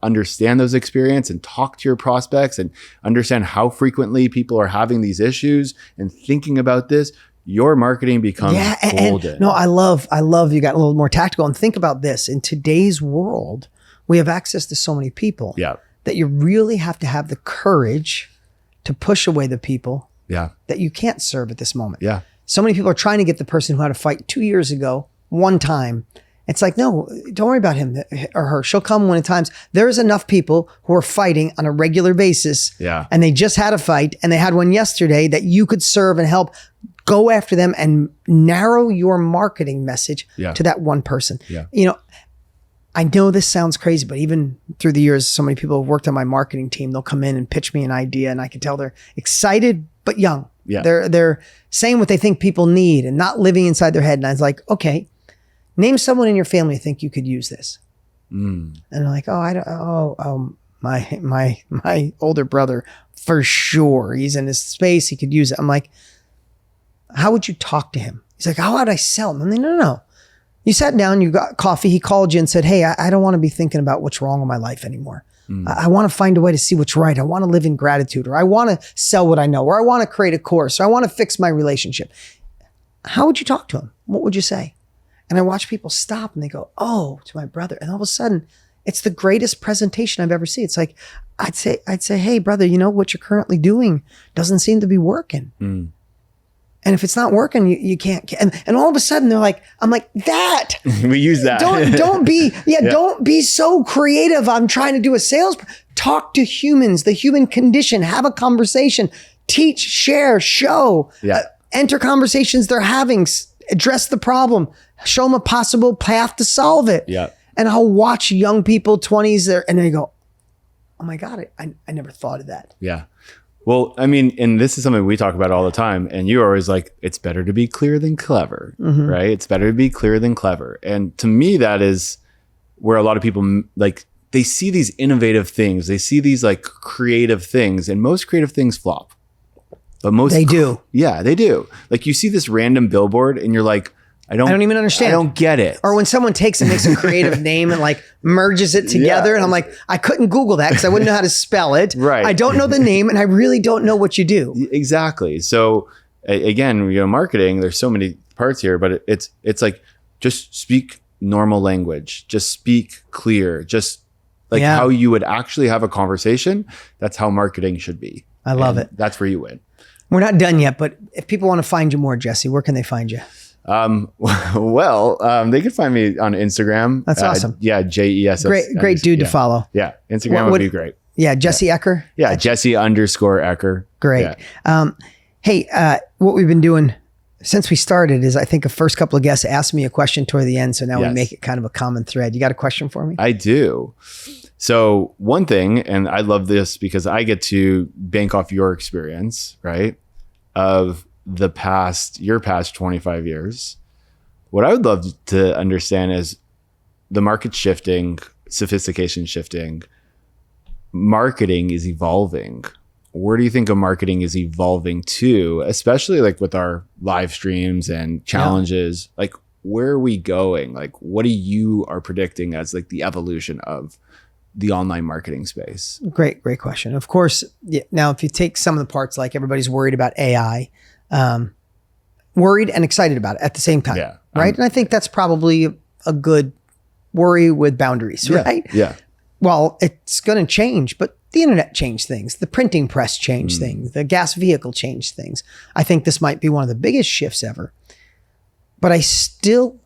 understand those experiences and talk to your prospects and understand how frequently people are having these issues and thinking about this, your marketing becomes golden. No, I love you got a little more tactical. And think about this. In today's world, we have access to so many people that you really have to have the courage to push away the people that you can't serve at this moment. Yeah. So many people are trying to get the person who had a fight 2 years ago, one time. It's no, don't worry about him or her. She'll come when at times. There's enough people who are fighting on a regular basis. Yeah. And they just had a fight and they had one yesterday that you could serve and help. Go after them and narrow your marketing message to that one person. Yeah. I know this sounds crazy, but even through the years, so many people have worked on my marketing team. They'll come in and pitch me an idea, and I can tell they're excited but young. Yeah. They're saying what they think people need and not living inside their head. And I was like, okay, name someone in your family you think you could use this. And they're like, my older brother, for sure. He's in this space. He could use it. I'm like, how would you talk to him? He's like, how would I sell him? I'm like, no. You sat down, you got coffee. He called you and said, hey, I don't want to be thinking about what's wrong with my life anymore. I want to find a way to see what's right. I want to live in gratitude, or I want to sell what I know, or I want to create a course, or I want to fix my relationship. How would you talk to him? What would you say? And I watch people stop and they go, oh, to my brother. And all of a sudden, it's the greatest presentation I've ever seen. It's like, I'd say, hey, brother, you know what you're currently doing doesn't seem to be working. And if it's not working, you can't. And all of a sudden they're like, I'm like, that. We use that. Don't be so creative. I'm trying to do a sales. Talk to humans, the human condition, have a conversation, teach, share, show, enter conversations they're having, address the problem, show them a possible path to solve it. Yeah. And I'll watch young people, 20s there, and they go, oh my God, I never thought of that. Yeah. Well, I mean, and this is something we talk about all the time. And you're always like, it's better to be clear than clever, right? It's better to be clear than clever. And to me, that is where a lot of people like, they see these innovative things. They see these like creative things, and most creative things flop. But most they do. Yeah, they do. Like you see this random billboard and you're like, I don't even understand. I don't get it. Or when someone takes and makes a creative name and like merges it together, and I'm like, I couldn't Google that because I wouldn't know how to spell it. Right. I don't know the name, and I really don't know what you do. Exactly. So again, marketing, there's so many parts here, but it's like, just speak normal language, just speak clear, just like how you would actually have a conversation. That's how marketing should be. I love it. That's where you win. We're not done yet, but if people want to find you more, Jesse, where can they find you? They could find me on Instagram. That's awesome. Yeah. JES. Great dude to follow. Yeah. Instagram would be great. Yeah. Jesse Eker. Yeah. Jesse _Eker. Great. Yeah. Hey, what we've been doing since we started is I think the first couple of guests asked me a question toward the end. So now we make it kind of a common thread. You got a question for me? I do. So one thing, and I love this because I get to bank off your experience, right? Of your past 25 years. What I would love to understand is the market shifting, sophistication shifting, marketing is evolving. Where do you think of marketing is evolving to, especially like with our live streams and challenges? Like, where are we going? Like, what do you are predicting as like the evolution of the online marketing space? Great question. Of course. Now, if you take some of the parts, like everybody's worried about AI, worried and excited about it at the same time. Yeah. Right. And I think that's probably a good worry with boundaries, right? Yeah. Well, it's going to change, but the internet changed things. The printing press changed things. The gas vehicle changed things. I think this might be one of the biggest shifts ever. But I still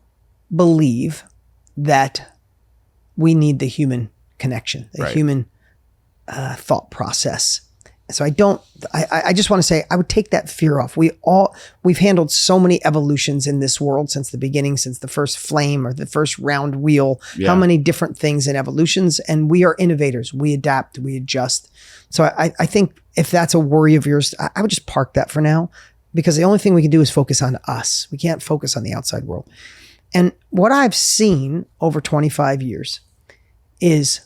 believe that we need the human connection, the human thought process. So I just want to say, I would take that fear off. We've handled so many evolutions in this world since the beginning, since the first flame or the first round wheel, how many different things in evolutions, and we are innovators. We adapt, we adjust. So I think if that's a worry of yours, I would just park that for now, because the only thing we can do is focus on us. We can't focus on the outside world. And what I've seen over 25 years is,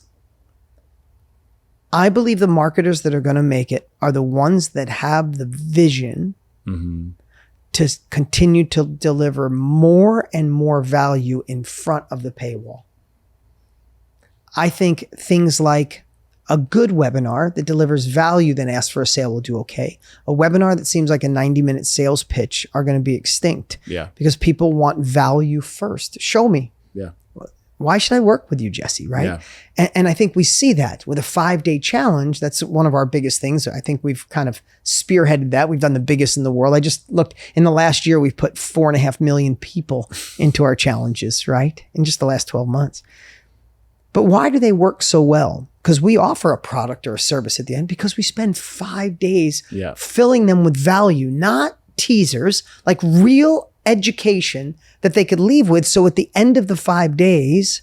I believe the marketers that are going to make it are the ones that have the vision to continue to deliver more and more value in front of the paywall. I think things like a good webinar that delivers value then asks for a sale will do okay. A webinar that seems like a 90-minute sales pitch are going to be extinct because people want value first. Show me. Yeah. Why should I work with you, Jesse? Right. Yeah. And I think we see that with a 5-day challenge. That's one of our biggest things. I think we've kind of spearheaded that. We've done the biggest in the world. I just looked in the last year, we've put 4.5 million people into our challenges, right? In just the last 12 months. But why do they work so well? Because we offer a product or a service at the end, because we spend 5 days filling them with value, not teasers, like real education that they could leave with. So at the end of the 5 days,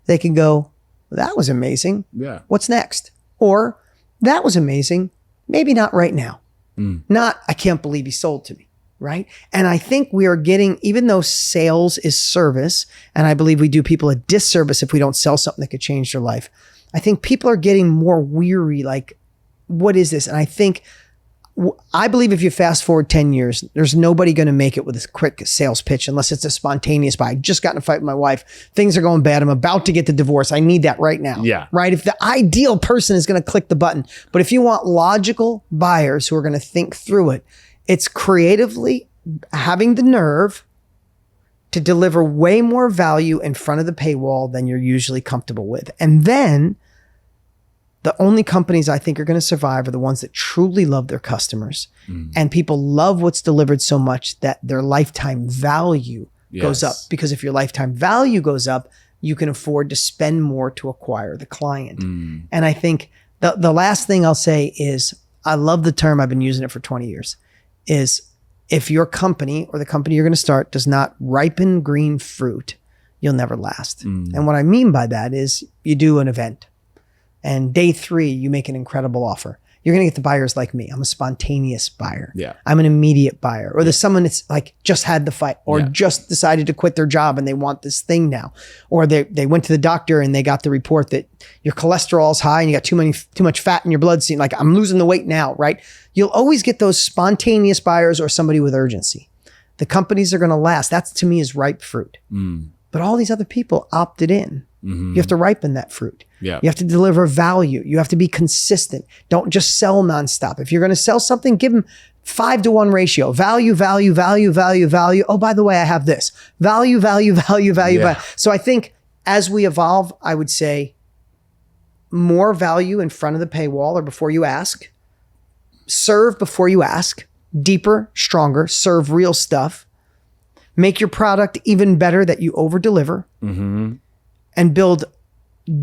they can go, that was amazing. Yeah. What's next? Or that was amazing. Maybe not right now. Not, I can't believe he sold to me. Right. And I think we are getting, even though sales is service, and I believe we do people a disservice if we don't sell something that could change their life. I think people are getting more weary. Like, what is this? And I think I believe if you fast forward 10 years, there's nobody going to make it with a quick sales pitch unless it's a spontaneous buy. I just got in a fight with my wife. Things are going bad. I'm about to get the divorce. I need that right now. Yeah. Right. If the ideal person is going to click the button, but if you want logical buyers who are going to think through it, it's creatively having the nerve to deliver way more value in front of the paywall than you're usually comfortable with. And then the only companies I think are going to survive are the ones that truly love their customers. And people love what's delivered so much that their lifetime value goes up. Because if your lifetime value goes up, you can afford to spend more to acquire the client. And I think the last thing I'll say is, I love the term, I've been using it for 20 years, is if your company or the company you're going to start does not ripen green fruit, you'll never last. And what I mean by that is you do an event. And day 3, you make an incredible offer. You're going to get the buyers like me. I'm a spontaneous buyer. Yeah. I'm an immediate buyer. Or there's someone that's like just had the fight or just decided to quit their job and they want this thing now. Or they went to the doctor and they got the report that your cholesterol is high and you got too much fat in your blood. So like, I'm losing the weight now, right? You'll always get those spontaneous buyers or somebody with urgency. The companies are going to last. That to me is ripe fruit. But all these other people opted in. You have to ripen that fruit. You have to deliver value. You have to be consistent. Don't just sell nonstop. If you're going to sell something, give them 5-to-1 ratio. Value, value, value, value, value. Oh, by the way, I have this. Value, value, value, value, value. So I think as we evolve, I would say more value in front of the paywall or before you ask. Serve before you ask. Deeper, stronger. Serve real stuff. Make your product even better that you over-deliver. And build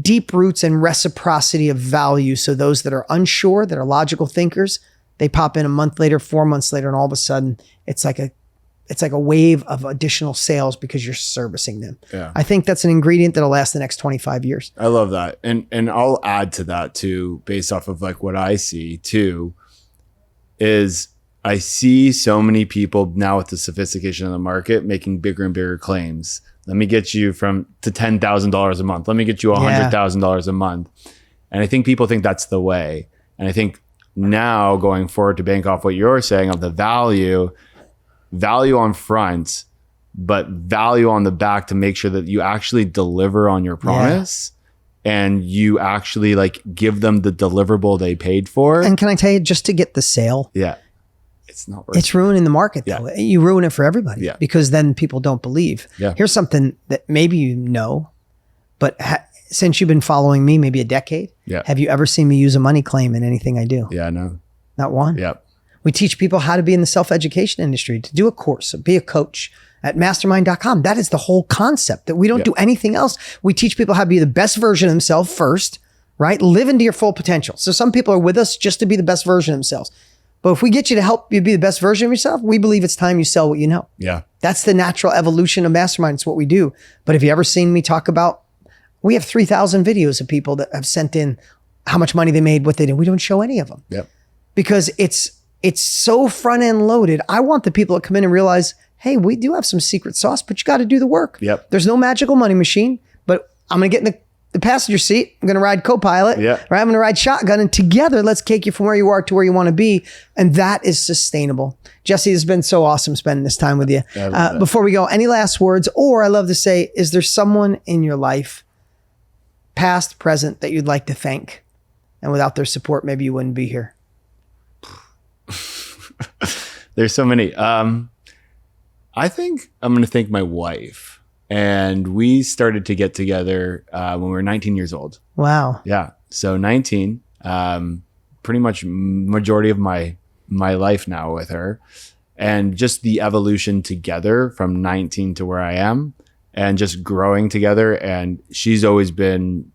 deep roots and reciprocity of value. So those that are unsure, that are logical thinkers, they pop in a month later, 4 months later, and all of a sudden it's like a wave of additional sales because you're servicing them. I think that's an ingredient that'll last the next 25 years. I love that. And I'll add to that too, based off of like what I see too, is I see so many people now with the sophistication of the market making bigger and bigger claims. Let me get you to $10,000 a month. Let me get you $100,000 a month. And I think people think that's the way. And I think now going forward, to bank off what you're saying of the value on front, but value on the back to make sure that you actually deliver on your promise and you actually like give them the deliverable they paid for. And can I tell you, just to get the sale, it's not worth it's ruining the market though. You ruin it for everybody because then people don't believe. Here's something that maybe you know, but since you've been following me maybe a decade, have you ever seen me use a money claim in anything I do? No. Not one. We teach people how to be in the self-education industry, to do a course, be a coach at mastermind.com. That is the whole concept, that we don't do anything else. We teach people how to be the best version of themselves first, right? Live into your full potential. So some people are with us just to be the best version of themselves. But if we get you to help you be the best version of yourself, we believe it's time you sell what you know. That's the natural evolution of Mastermind. It's what we do. But have you ever seen me talk about, we have 3,000 videos of people that have sent in how much money they made, what they did. We don't show any of them. Because it's so front end loaded. I want the people that come in and realize, hey, we do have some secret sauce, but you got to do the work. There's no magical money machine, but I'm going to get in the passenger seat. I'm going to ride co-pilot, right? I'm going to ride shotgun, and together, let's take you from where you are to where you want to be. And that is sustainable. Jesse, it's been so awesome spending this time with you. Before we go, any last words? Or I love to say, is there someone in your life, past, present, that you'd like to thank? And without their support, maybe you wouldn't be here. There's so many. I think I'm going to thank my wife. And we started to get together when we were 19 years old. Wow. So 19, pretty much majority of my life now with her. And just the evolution together from 19 to where I am and just growing together. And she's always been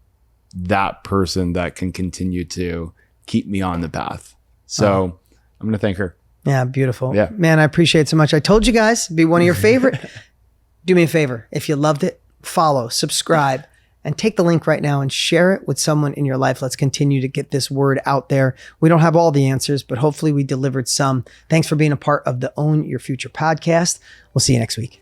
that person that can continue to keep me on the path. So I'm going to thank her. Yeah, beautiful. Man, I appreciate it so much. I told you guys, be one of your favorite. Do me a favor. If you loved it, follow, subscribe, and take the link right now and share it with someone in your life. Let's continue to get this word out there. We don't have all the answers, but hopefully we delivered some. Thanks for being a part of the Own Your Future podcast. We'll see you next week.